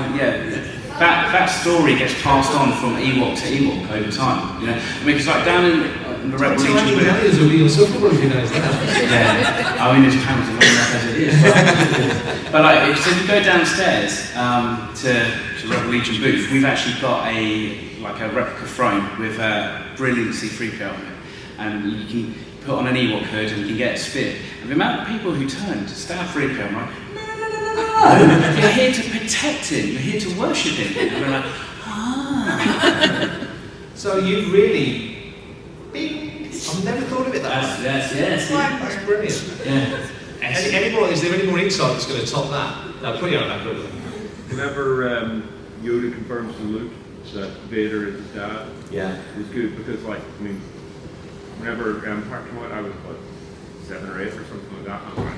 B: that story gets passed on from Ewok to Ewok over time. You know, I mean, it's like down in the Rebel Legion.
A: Italians will be insufferable if you know that.
B: Yeah. I mean, his panels are long enough as it is. But like, so if you go downstairs to Rebel Legion booth, we've actually got a replica throne with a brilliant C-3PO on it, and you can put on an Ewok hood and you can get a spear. And the amount of people who turn to stab 3PO, I'm like, no, you're here to protect him, you're here to worship him. And we're like,
A: So you've really... Bing. I've never thought of it that way.
B: Yes.
A: That's brilliant.
B: Yeah.
A: Any more, is there any more insight that's going to top that? No, put your hand back up.
G: Whenever Yoda confirms to Luke that Vader is his dad,
A: Yeah.
G: it was good because, like, I mean, whenever Park Chan-wook, I was about 7 or 8 or something like that, I'm like,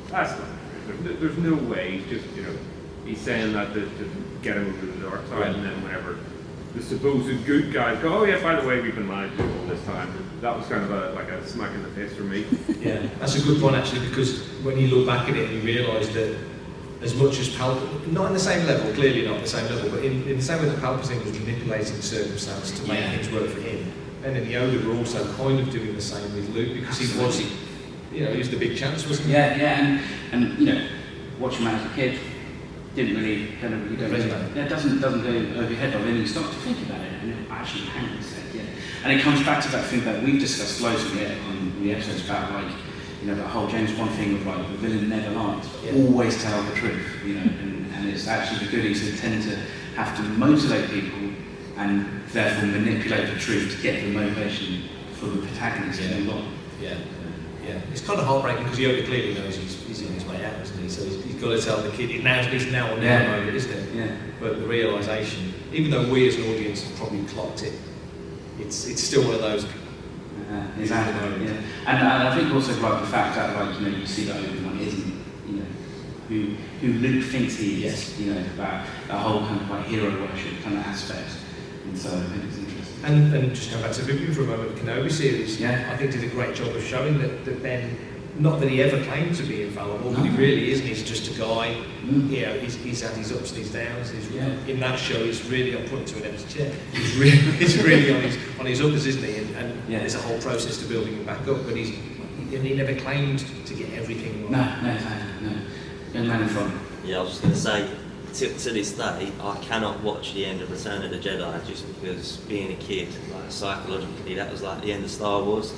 G: that's not true. There's no way. He's just, he's saying that to get him over the dark side, and then whenever the supposed good guys go, oh yeah, by the way, we've been lying to you all this time. That was kind of a smack in the face for me.
A: Yeah, that's a good point actually, because when you look back at it, you realise that as much as Palpatine, not in the same level, clearly not the same level, but in the same way that Palpatine was manipulating circumstance to make things work for him, and then Yoda were also kind of doing the same with Luke, because he was the big chance, wasn't he?
B: Yeah, and watching him as a kid didn't really kind of doesn't go over your head, but then you start to think about it, and actually hang on a sec, and it comes back to that thing that we've discussed loads of it on the episodes about that whole James Bond thing of the villain never lies, always tell the truth, and it's actually the goodies who tend to have to motivate people and therefore manipulate the truth to get the motivation for the protagonist to move on.
A: Yeah. It's kind of heartbreaking because Yoda clearly knows he's on his way out, isn't he? So he's got to tell the kid, it's now or never moment, isn't it?
B: Yeah.
A: But the realisation, even though we as an audience have probably clocked it, it's still one of those.
B: Exactly. Yeah. And I think also the fact that you see that Obi-Wan isn't who Luke thinks he is. About that whole kind of hero worship kind of aspect. And so I think it's interesting.
A: And just going back to Vivien for a moment, the Kenobi series,
B: I
A: think did a great job of showing that Ben, not that he ever claimed to be infallible, but he really isn't. He's just a guy. He's had his ups and his downs. In that show, he's really got put into an empty chair. He's really on his uppers, isn't he? And there's a whole process to building him back up. But he never claimed to get everything right.
B: No. Young man in front.
I: Yeah, I was just going to say, to this day, I cannot watch the end of Return of the Jedi just because being a kid, psychologically, that was like the end of Star Wars.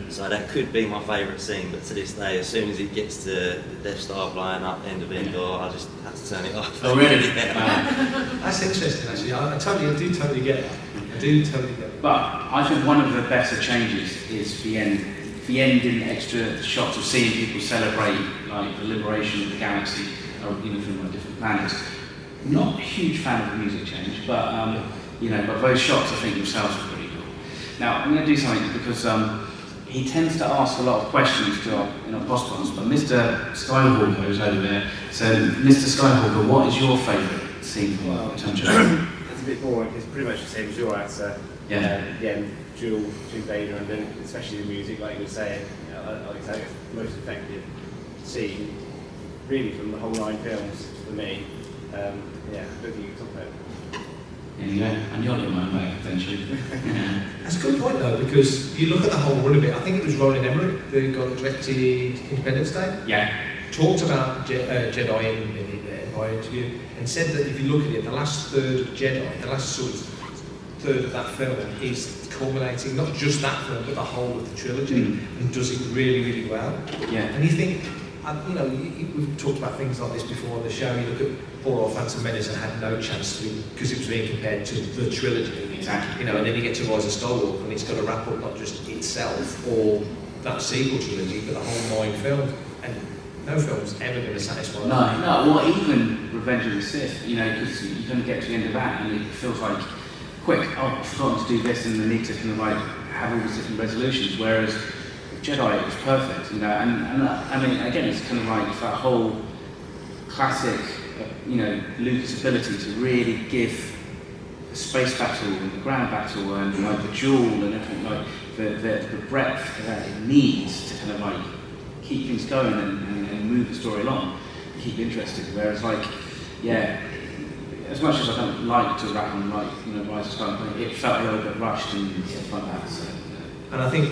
I: So that could be my favourite scene, but to this day, as soon as it gets to the Death Star flying up, end of Endor, I just have to turn it off.
B: Oh, really?
A: That's interesting, actually. I do totally get that.
B: But I think one of the better changes is the end in extra shots of seeing people celebrate the liberation of the galaxy, from different planets. Not a huge fan of the music change, but but those shots I think themselves are pretty cool. Now I'm going to do something because he tends to ask a lot of questions to our postcards, but Mr. Skywalker is over there. So Mr. Skywalker, what is your favourite scene from Return of the Jedi?
J: It's a bit boring. It's pretty much the same as your answer. Duel between Vader and then especially the music, like you were saying. Like I said, it's the most effective scene, really, from the whole 9 films for me. I don't think you can talk about it.
B: There you go, and you're your man back eventually.
A: That's a good point though, because you look at the whole run of it. I think it was Roland Emmerich who got directed Independence Day. Talked about Jedi in the Empire interview, and said that if you look at it, the last third of Jedi, the last sort of third of that film is culminating not just that film but the whole of the trilogy, and does it really, really well. And you think, And, you know, we've talked about things like this before on the show. You look at poor old Phantom Menace and had no chance to, because it was being compared to the trilogy.
B: Exactly.
A: You know, and then you get to Rise of Skywalker, and it's got to wrap up not just itself or that sequel trilogy, but the whole 9 films. And no film's ever going to satisfy that.
B: No, or even Revenge of the Sith, you know, because you're going to get to the end of that and it feels like, quick, oh, I've forgotten to do this, and they need to kind of like have all these different resolutions, whereas Jedi, it was perfect, you know, and I mean, again, it's kind of like that whole classic, you know, Lucas' ability to really give the space battle and the ground battle and like the duel and everything, like the breadth that it needs to kind of like keep things going and move the story along, keep you interested. Whereas like, yeah, as much as I don't like to wrap on like, you know, Rise of Skywalker, it felt a little bit rushed and stuff like that. So,
A: and I think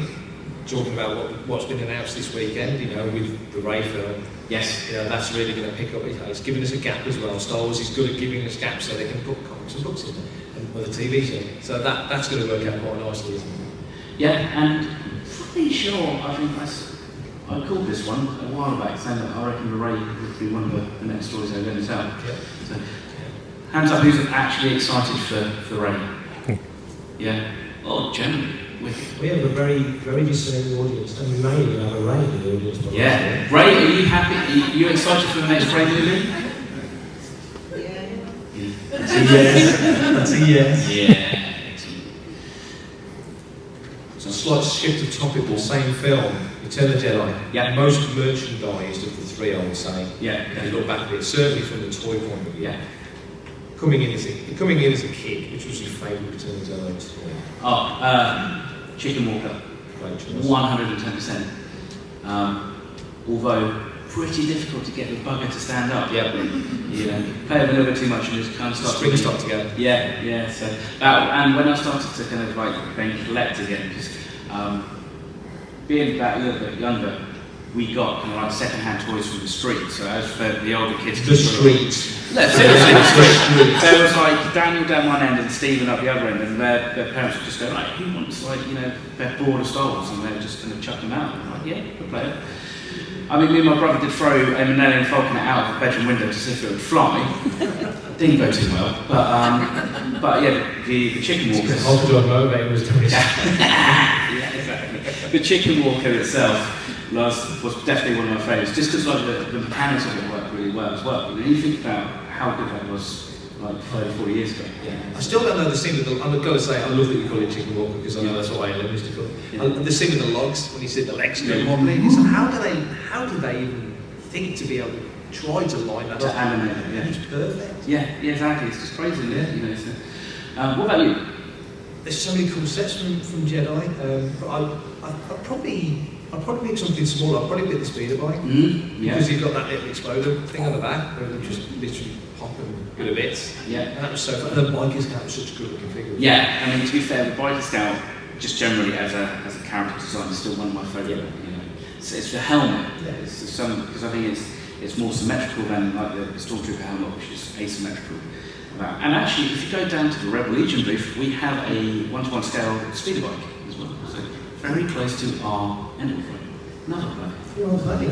A: talking about what's been announced this weekend, you know, with the Rey film,
B: yes,
A: you know, that's really going to pick up. It's giving us a gap as well. Star Wars is good at giving us gaps so they can put comics and books in there, and with a TV show. So that's going to work out quite nicely, isn't it?
B: Yeah, and pretty sure I think I called this one a while back, saying that I reckon the Rey would be one of the next stories they're going to tell.
A: Yeah.
B: So, hands up, who's actually excited for Rey? Yeah. Oh, generally.
E: We have a very, very discerning audience, and we may even have a Rey in the audience.
B: Yeah. Ray, are you happy? Are you excited for the next Rey movie?
E: That's a yes. That's a yes.
B: Yeah.
A: So slight shift of topic, the same film, Return of the Jedi.
B: Yeah.
A: Most merchandised of the three, I would say.
B: Yeah.
A: If you look back at it, certainly from the toy point of view.
B: Yeah.
A: Coming in as a kid, which was your favourite Return of the Jedi toy?
B: Oh, Chicken Walker.
A: Great choice.
B: 110%. Although pretty difficult to get the bugger to stand up.
A: Yeah.
B: You know, play with a little bit too much and just kind of start
A: Strings start together.
B: Yeah. So, and when I started to kind of like then collect again, because being that a little bit younger, we got kind of like second-hand toys from the street. So as for the older kids,
A: The street.
B: No, seriously, the street. There was like Daniel down one end and Stephen up the other end, and their parents would just go, like, who wants, like, you know, they're bored of Star Wars, and they would just kind of chuck them out. And I'm like, yeah, we'll play it. I mean, me and my brother did throw a Millennium Falcon out of the bedroom window to see if it would fly. Didn't go too well, but yeah, the Chicken Walker.
A: Octodon Movac was doing it.
B: Yeah, exactly. The Chicken Walker itself was definitely one of my favourites, just because like the mechanics of it worked really well as well. You know, you think about how good that was like 40 years ago.
A: Yeah. I still don't know the scene with the. I'm going to say I love that you call it Chicken Walker because I know that's what I used to call it.
B: Yeah.
A: The scene with the logs when you see the legs go wobbling. It's like, how do they even think to be able to try to line that
B: To
A: up?
B: animate it, yeah.
A: It's perfect.
B: Yeah, exactly. It's just crazy, isn't it? You know, so, what about you?
A: There's so many cool sets from Jedi. But I'd probably pick something small. I'd probably pick the speeder bike
B: Yeah.
A: because you've got that little exploder thing on the back where they just literally pop and go to bits.
B: Yeah.
A: And that was so fun. And the bike is now such a good looking figure.
B: Yeah, I mean, to be fair, the Biker Scout, just generally as a character design, is still one of my favourite. You know, it's the helmet.
A: Yeah.
B: It's some because I think it's more symmetrical than like the Stormtrooper helmet, which is asymmetrical. And actually, if you go down to the Rebel Legion booth, we have a 1-to-1 scale speeder bike as well. So very close to our Endor frame. Another one.
A: You're all funny.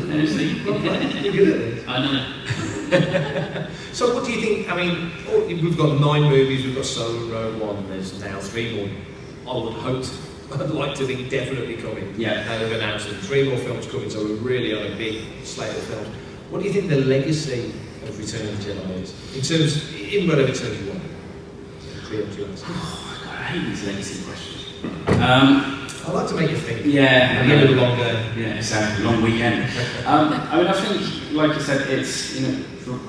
B: You're
A: good at this.
B: I know.
A: So what do you think, I mean, we've got 9 movies, we've got Solo, Rogue One, there's now 3 more. I would hope, I'd like to think definitely coming.
B: Yeah.
A: And we've announced 3 more films coming, so we're really on a big slate of films. What do you think the legacy of Return of the Jedi is? In whatever terms you want.
B: Oh, God, I hate these legacy questions.
A: I like to make you think.
B: Yeah.
A: A little longer.
B: Yeah, exactly. Long weekend. I mean, I think, like you said, it's, you know,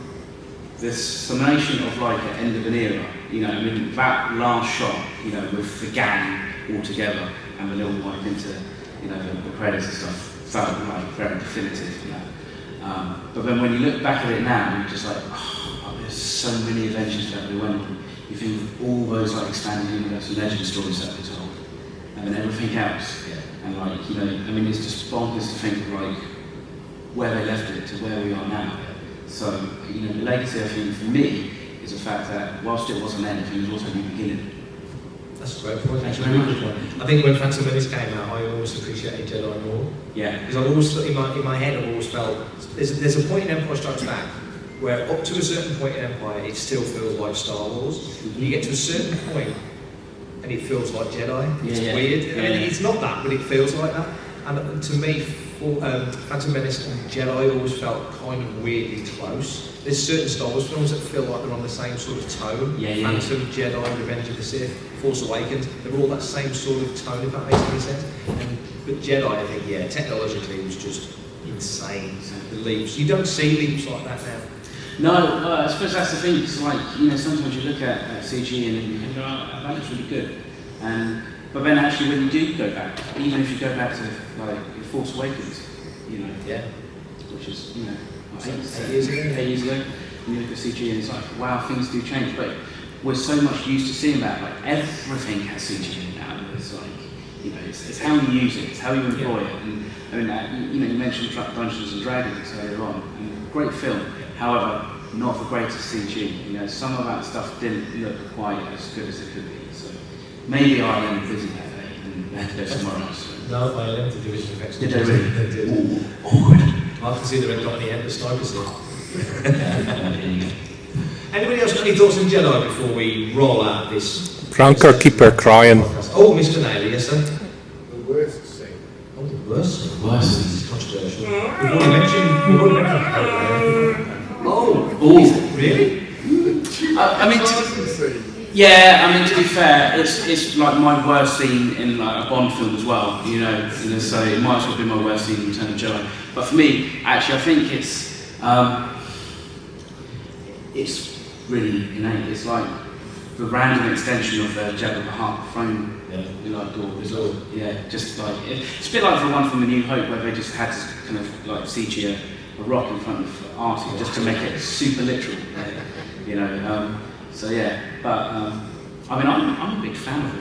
B: this summation of like an end of an era. You know, I mean, that last shot, you know, with the gang all together and the little wipe into, you know, the credits and stuff, felt like very definitive. You know. But then when you look back at it now, you're just like, oh, there's so many adventures that we went on. You think of all those like expanded universe and legend stories that we told, and then everything else.
A: Yeah.
B: And like, you know, I mean, it's just bonkers to think of like where they left it to where we are now. So, you know, the legacy, I think, for me, is the fact that whilst it was an end, it was also a new beginning.
E: That's a great point. That's a really good one. I think when Phantom Menace came out, I always appreciated Jedi more.
B: Yeah.
E: Because I've always, in my head, I've always felt there's a point in Empire Strikes Back where up to a certain point in Empire, it still feels like Star Wars. And you get to a certain point, and it feels like Jedi. It's weird. I mean, it's not that, but it feels like that. And to me, Phantom Menace and Jedi always felt kind of weirdly close. There's certain Star Wars films that feel like they're on the same sort of tone. Phantom, Jedi, Revenge of the Sith, Force Awakens, they're all that same sort of tone, if that makes any sense. But Jedi, I think, technologically was just insane. The leaps, you don't see leaps like that now.
B: No, I suppose that's the thing. It's like, sometimes you look at CG and you think, that looks really good. But then actually when you do go back, even if you go back to like Force Awakens, which is, 8 years ago, and you look at CG and it's like, wow, things do change. But we're so much used to seeing that, like everything has CG in it now. It's like, it's how you use it, it's how you employ it. And I mean, you mentioned Dungeons and Dragons earlier on, and great film. However, not the greatest CG. Some of that stuff didn't look quite as good as it could be. So maybe I am busy that day and they had to go somewhere else.
E: No, I learned to do visual effects.
B: Did they really?
E: They did.
B: Ooh, awkward.
E: I can see the red dot on the end of snipers here. Anybody else got any thoughts on Jedi before we roll out this?
F: Franker keeper crying.
E: Oh, Mr. Naylor, yes sir?
K: The worst scene.
E: Oh, the worst scene.
B: Worst
E: This is controversial. We've already mentioned
B: Oh,
E: really?
B: I mean, to be fair, it's like my worst scene in like a Bond film as well, so it might as well be my worst scene in Return of the Jedi. But for me, actually, I think it's really innate. It's like the random extension of the Jabba the Hutt throne door. Just like it's a bit like the one from A New Hope where they just had to kind of like CG a rock in front of Artie just to make it super literal. But I mean, I'm a big fan of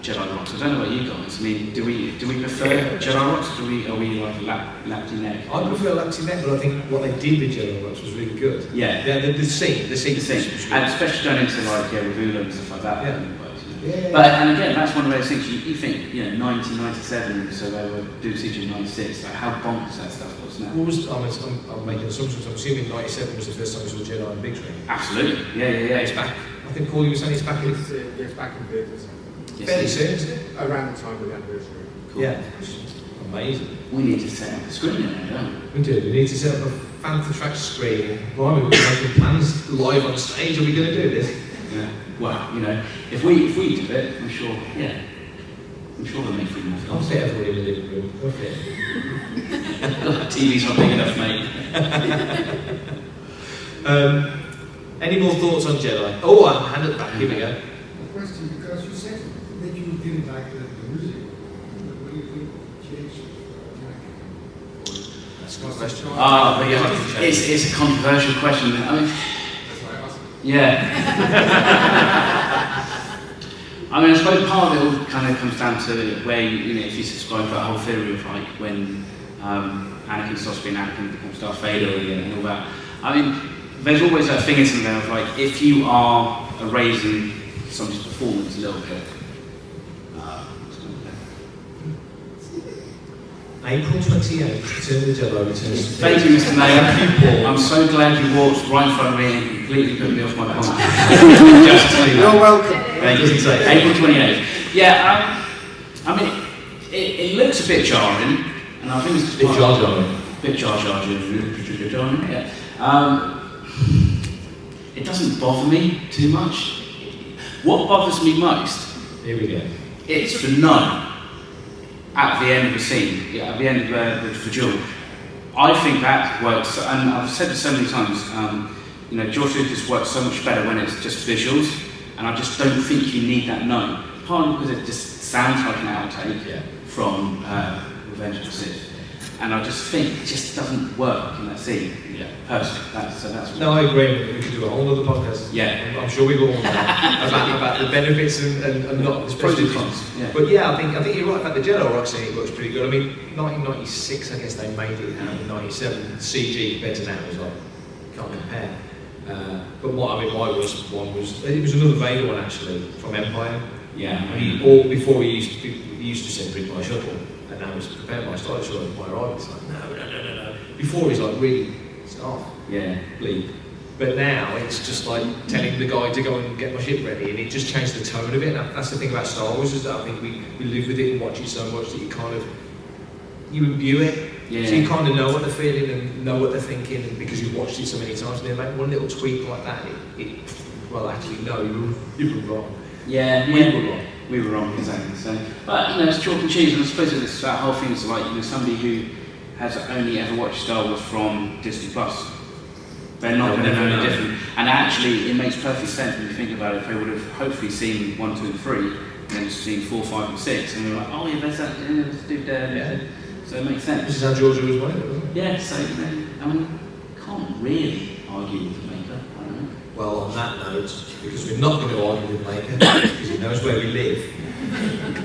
B: Jedi rocks. I don't know about you guys. I mean, do we prefer Jedi rocks? Or are we like lapty neck?
E: I prefer lapty neck, but I think what they did with Jedi rocks was really good. The scene,
B: and especially going into like Ravula and stuff like that.
E: Yeah.
B: But and again, that's one of those things you think 1997, so they were doing CG in '96. Like how bonkers that stuff was now.
E: I'm making assumptions. I'm assuming '97 was the first time we saw Jedi on big screen.
B: Absolutely. Yeah.
E: It's back. I think Paul, you were saying it's back in.
K: It's back in theatres.
E: Fairly soon, isn't it?
K: Around the time of the anniversary.
B: Cool.
E: Yeah. Amazing.
B: We need to set up a screen in there, don't
E: we? We do. We need to set up a Fantha track screen. Why we're making plans live on stage? Are we going to do this?
B: Yeah. Well, if we do it, I'm sure they'll make it more.
E: I'll fit everybody in the living room. We'll fit.
B: TV's not big enough, mate.
E: Any more thoughts on Jedi? Oh, I'll hand it back. Here we go.
K: A question, because you said that you didn't like the music. What do you think changed?
E: That's a good question.
B: It's a controversial question. I mean,
K: that's why I asked.
B: Yeah. I mean, I suppose part of it all kind of comes down to where if you subscribe to that whole theory of like when Anakin stops being Anakin, becomes Darth Vader and all that. I mean, there's always that thing in there of like if you are erasing somebody's performance a little bit.
E: April 28th, Return of the Jedi returns.
B: Thank you, Mr. Naylor. I'm so glad you walked right in front of me and completely put me off my point. Just to tell you that.
K: You're welcome.
B: Thank you. April 28th. Yeah, I mean, it looks a bit jarring, and I think it's
E: a bit jarring.
B: Bit jarring, yeah. It doesn't bother me too much. What bothers me most?
E: Here we go.
B: It's the no. At the end of the scene, at the end of the duel. I think that works, and I've said it so many times, George Lucas works so much better when it's just visuals, and I just don't think you need that no. Partly because it just sounds like an outtake from Revenge of the Sith, and I just think it just doesn't work in that scene, personally. That's
E: no, I agree. We could do a whole other podcast.
B: Yeah.
E: I'm sure we will about the benefits and not the pros and cons. Yeah. But I think you're right about the Jedi rock scene. It works pretty good. I mean, 1996, I guess they made it out in '97. CG compared to now is like can't compare. But my worst one was another Vader one actually from Empire.
B: Yeah.
E: I mean, or before he used to send bring my shuttle, and now he's prepared my style shuttle my arrival. It's like, no. Before he's like, really, staff,
B: Yeah.
E: bleep. But now it's just like telling the guy to go and get my ship ready, and it just changed the tone of it. And that's the thing about Star Wars, is that I think we live with it and watch it so much that you imbue it.
B: Yeah.
E: So you kind of know what they're feeling and know what they're thinking, and because you've watched it so many times, and they make one little tweak like that, well, actually, no, you were wrong.
B: Yeah,
E: We were wrong.
B: We were wrong, exactly. So, but it's chalk and cheese, and I suppose it's that whole thing is like somebody who has only ever watched Star Wars from Disney Plus. They're not going to know any different. And actually, it makes perfect sense when you think about it. If they would have hopefully seen 1, 2, and 3, and then seen 4, 5, and 6, and they're like, oh yeah, there's that, let's do that.
E: Yeah.
B: So it makes sense.
E: This is how Georgia was running it, wasn't it?
B: Yeah, so I mean, can't really argue with the maker. I don't know.
E: Well, on that note, because we're not going to argue with Maker, because he knows where we live.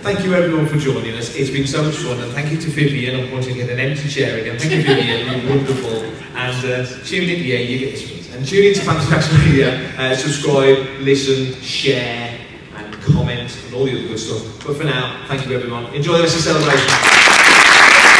E: Thank you everyone for joining us. It's been so much fun, and thank you to Vivien. I'm pointing at an empty chair again. Thank you, Vivien. You're wonderful. And tune in. Yeah, you get this one. And tune in to Fantha Media. Subscribe, listen, share, and comment, and all the other good stuff. But for now, thank you everyone. Enjoy the rest of the celebration.